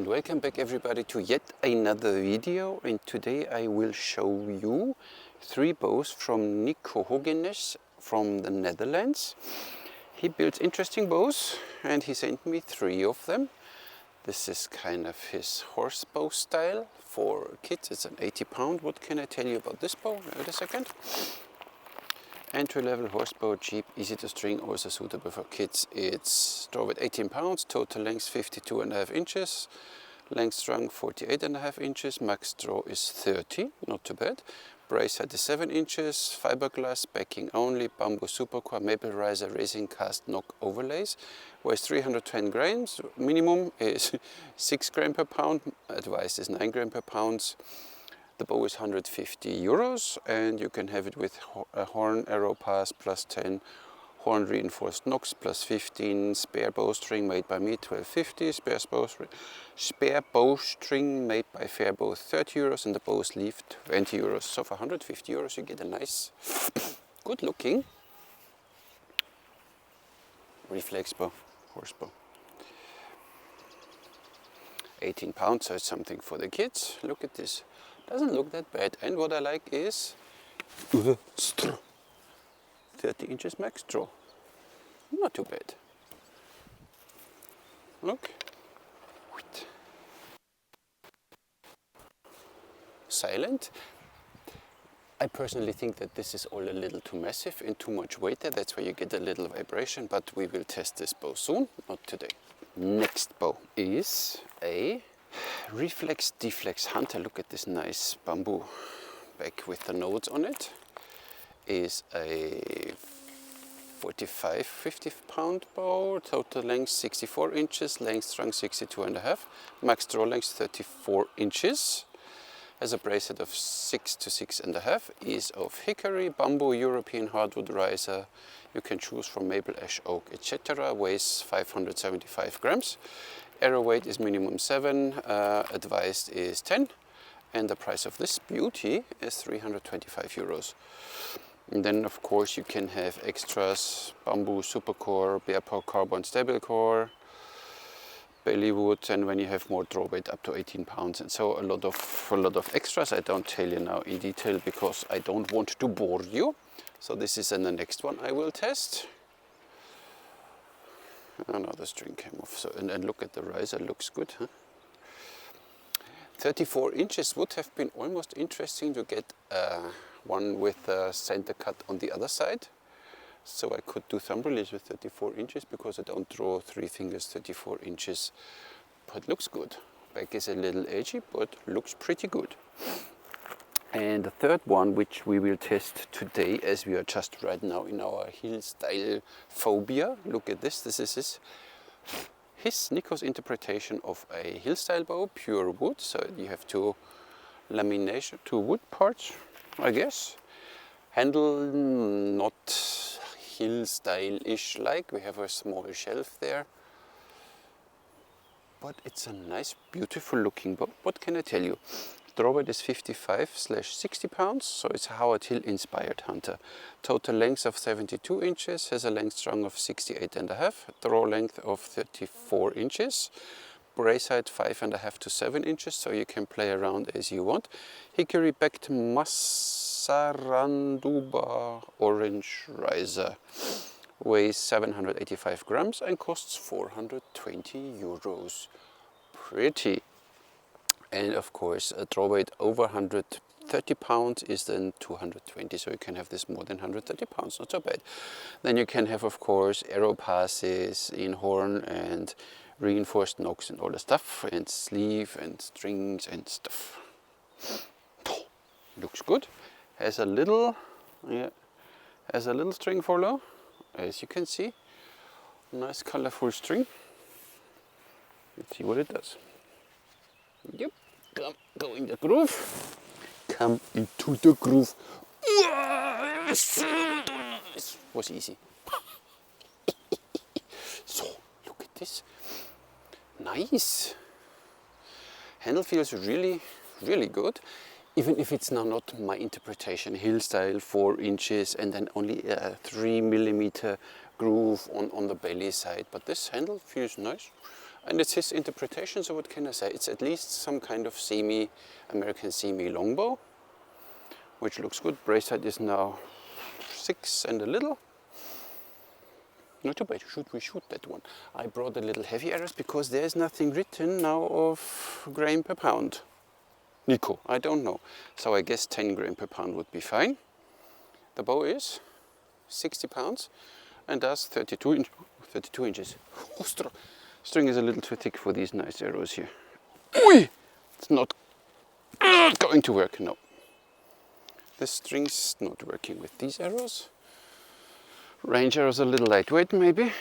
welcome back everybody to yet another video, and today I will show you 3 bows from Nico Hogenes from the Netherlands. He builds interesting bows and he sent me 3 of them. This is kind of his horse bow style for kids. It's an 80-pound. What can I tell you about this bow? Wait a second. Entry-level horse bow, cheap, easy to string, also suitable for kids. It's draw weight 18 pounds, total length 52.5 inches, length strung 48.5 inches, max draw is 30, not too bad. Brace height is 7 inches, fiberglass, backing only, bamboo supercore, maple riser, racing cast knock overlays. Weighs 310 grams, minimum is 6 grams per pound, advised is 9 grams per pound. The bow is €150 and you can have it with a horn arrow pass plus 10, horn reinforced nocks plus 15, spare bowstring made by me €12.50, spare bowstring made by Fairbow €30 and the bow sleeve €20. So for €150 you get a nice, good looking reflex bow, horse bow. 18 pounds, so it's something for the kids. Look at this. Doesn't look that bad, and what I like is 30 inches max draw. Not too bad. Look. Silent. I personally think that this is all a little too massive and too much weight there. That's why you get a little vibration, but we will test this bow soon, not today. Next bow is a Reflex deflex hunter. Look at this nice bamboo back with the nodes on it. Is a 50 pound bow, total length 64 inches, length strung 62.5, max draw length 34 inches. Has a bracelet of 6 to 6.5, is of hickory, bamboo, European hardwood riser. You can choose from maple, ash, oak, etc. Weighs 575 grams. Arrow weight is minimum 7, advised is 10, and the price of this beauty is €325. And then of course you can have extras, bamboo supercore, bear paw carbon stable core, belly wood, and when you have more draw weight up to 18 pounds, and so a lot of extras. I don't tell you now in detail because I don't want to bore you. So this is in the next one I will test. Oh no, the string came off. So and look at the riser, looks good, huh? 34 inches would have been almost interesting to get one with a center cut on the other side. So I could do thumb release with 34 inches because I don't draw 3 fingers 34 inches. But looks good. Back is a little edgy, but looks pretty good. And the third one, which we will test today, as we are just right now in our Hillstyle phobia. Look at this. This is Nico's interpretation of a Hillstyle bow, pure wood. So you have 2 lamination, 2 wood parts, I guess. Handle not Hillstyle-ish like. We have a small shelf there. But it's a nice, beautiful looking bow. What can I tell you? Draw weight is 55/60 pounds, so it's a Howard Hill inspired hunter. Total length of 72 inches, has a length strung of 68.5, draw length of 34 inches, brace height 5.5 to 7 inches, so you can play around as you want. Hickory backed Masaranduba orange riser. Weighs 785 grams and costs €420. Pretty. And of course, a draw weight over 130 pounds is then 220, so you can have this more than 130 pounds, not so bad. Then you can have, of course, arrow passes in horn and reinforced nocks and all the stuff, and sleeve and strings and stuff. Looks good. Has a little string follow, as you can see. Nice colorful string. Let's see what it does. Yep, go in the groove. Come into the groove. This was easy. So, look at this. Nice. Handle feels really, really good. Even if it's now not my interpretation. Hillstyle 4 inches and then only a 3mm groove on the belly side. But this handle feels nice. And it's his interpretation, so what can I say? It's at least some kind of American semi longbow, which looks good. Brace height is now 6 and a little. Not too bad. Should we shoot that one? I brought a little heavy arrows because there's nothing written now of grain per pound. Nico, I don't know. So I guess 10 grain per pound would be fine. The bow is 60 pounds and does 32 inches. Oh, string is a little too thick for these nice arrows here. Oi! It's not going to work, no. The string's not working with these arrows. Range arrows are a little lightweight maybe,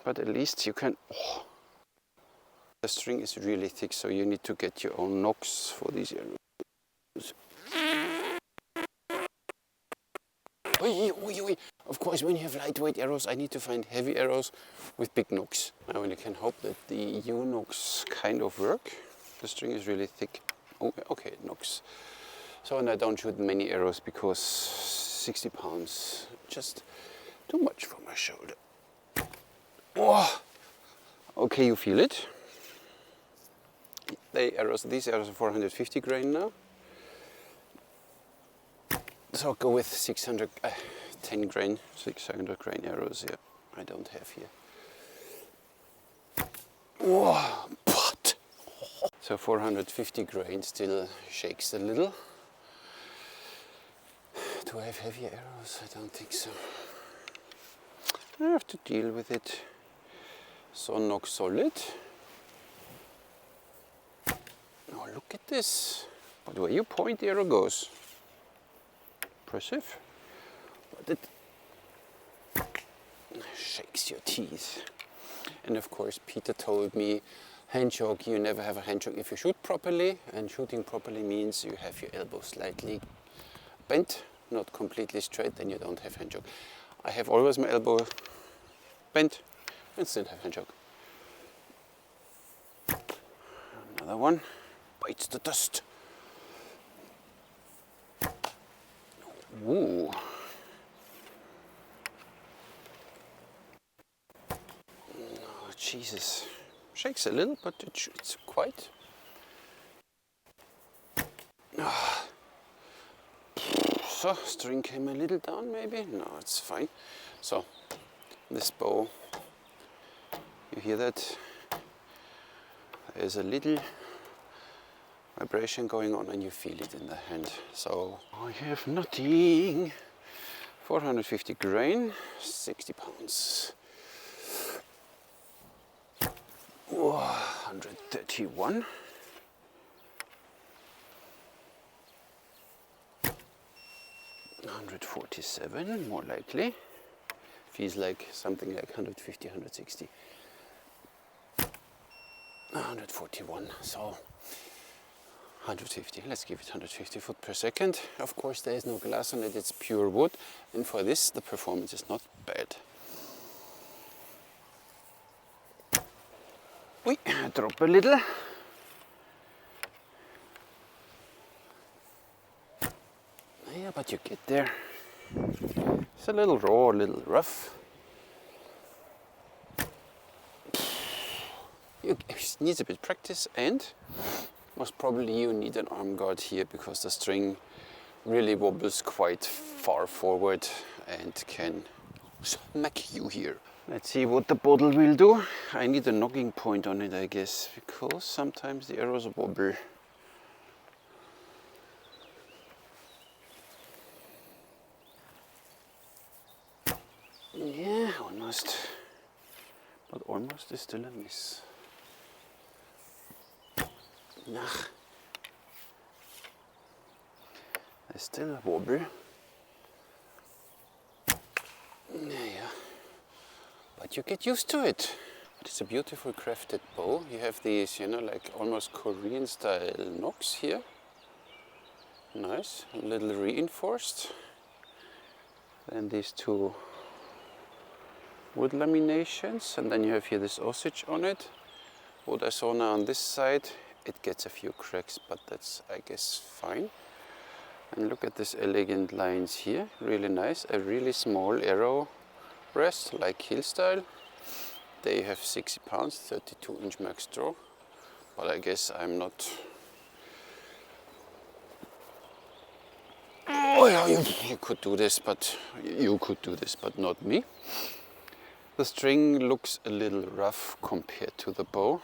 but at least you can... Oh. The string is really thick, so you need to get your own nocks for these arrows. Oi, oi, oi. Of course, when you have lightweight arrows, I need to find heavy arrows with big nocks. Now, and you can hope that the U-nocks kind of work. The string is really thick. Oh, okay, nocks. So, and I don't shoot many arrows because 60 pounds, just too much for my shoulder. Oh, okay, you feel it. These arrows are 450 grain now. So I'll go with 600 grain arrows here. I don't have here. Whoa, but so 450 grain still shakes a little. Do I have heavy arrows? I don't think so. I have to deal with it. So knock solid. Oh, look at this. But where you point, the arrow goes. Impressive. But it shakes your teeth. And of course, Peter told me, hand choke, you never have a hand choke if you shoot properly. And shooting properly means you have your elbow slightly bent, not completely straight, then you don't have hand choke. I have always my elbow bent and still have hand choke. Another one bites the dust. Ooh. Oh, Jesus. Shakes a little, but it's quite. Oh. So, string came a little down maybe? No, it's fine. So, this bow, you hear that? There's a little vibration going on and you feel it in the hand. So I have nothing. 450 grain, 60 pounds. 131. 147, more likely. Feels like something like 150, 160. 141, so 150, let's give it 150 foot per second. Of course there is no glass on it, it's pure wood, and for this the performance is not bad. We drop a little. Yeah, but you get there. It's a little raw, a little rough. It needs a bit of practice, and most probably you need an arm guard here because the string really wobbles quite far forward and can smack you here. Let's see what the bottle will do. I need a knocking point on it, I guess, because sometimes the arrows wobble. Yeah, almost. But almost is still a miss. Nah. There's still a wobble. Yeah. But you get used to it. But it's a beautiful crafted bow. You have these, you know, like almost Korean style nocks here. Nice, a little reinforced. Then these two wood laminations, and then you have here this osage on it. What I saw now on this side, it gets a few cracks, but that's, I guess, fine. And look at this elegant lines here, really nice. A really small arrow rest, like Hillstyle. They have 60 pounds, 32-inch max draw. But I guess I'm not... Oh yeah, you could do this, but not me. The string looks a little rough compared to the bow,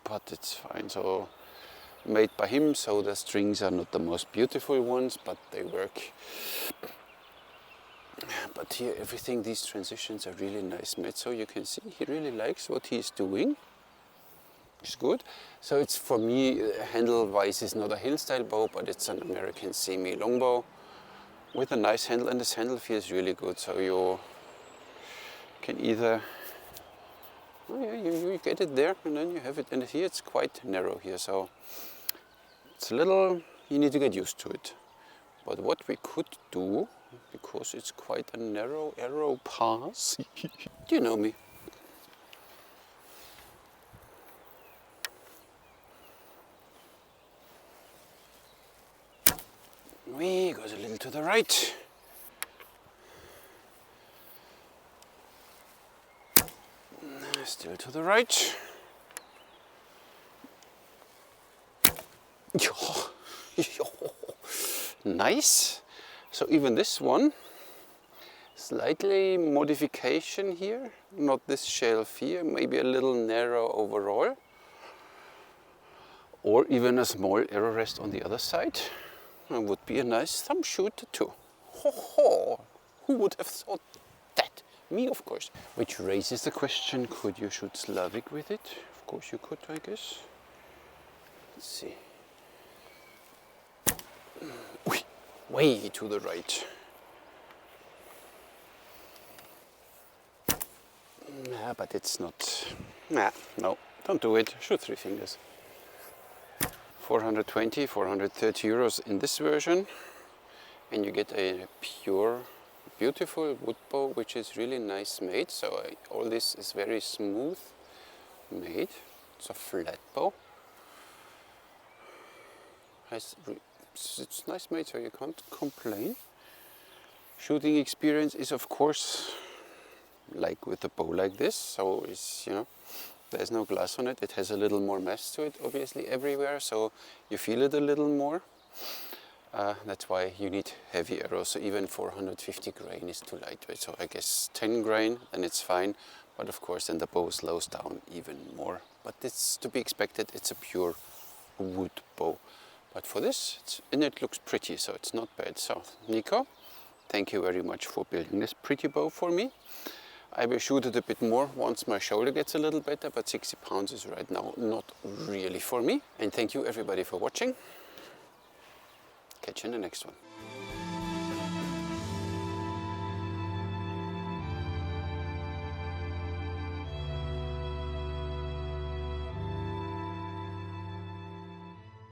but it's fine. So made by him, so the strings are not the most beautiful ones, but they work. But here everything, these transitions are really nice made, so you can see he really likes what he's doing. It's good. So it's, for me, handle wise, is not a Hillstyle bow, but it's an American semi longbow with a nice handle, and this handle feels really good. So you can either, oh yeah, you get it there and then you have it, and here it's quite narrow here, so it's a little, you need to get used to it. But what we could do, because it's quite a narrow arrow pass, you know me. We goes a little to the right. Still to the right. Nice. So even this one, slightly modification here, not this shelf here, maybe a little narrow overall, or even a small arrow rest on the other side. It would be a nice thumb shooter too. Ho ho! Who would have thought that? Me, of course. Which raises the question, could you shoot Slavic with it? Of course you could, I guess. Let's see. Way to the right. Nah, but it's not... Nah, no, don't do it. Shoot 3 fingers. 420, 430 euros in this version. And you get a pure, beautiful wood bow, which is really nice made. So all this is very smooth made. It's a flat bow. It's nice made, so you can't complain. Shooting experience is, of course, like with a bow like this. So it's, you know, there's no glass on it. It has a little more mass to it, obviously, everywhere. So you feel it a little more. That's why you need heavy arrows. So even 450 grain is too lightweight. So I guess 10 grain, then it's fine. But of course, then the bow slows down even more. But it's to be expected. It's a pure wood bow. But for this, and it looks pretty, so it's not bad. So, Nico, thank you very much for building this pretty bow for me. I will shoot it a bit more once my shoulder gets a little better, but 60 pounds is right now not really for me. And thank you everybody for watching. Catch you in the next one.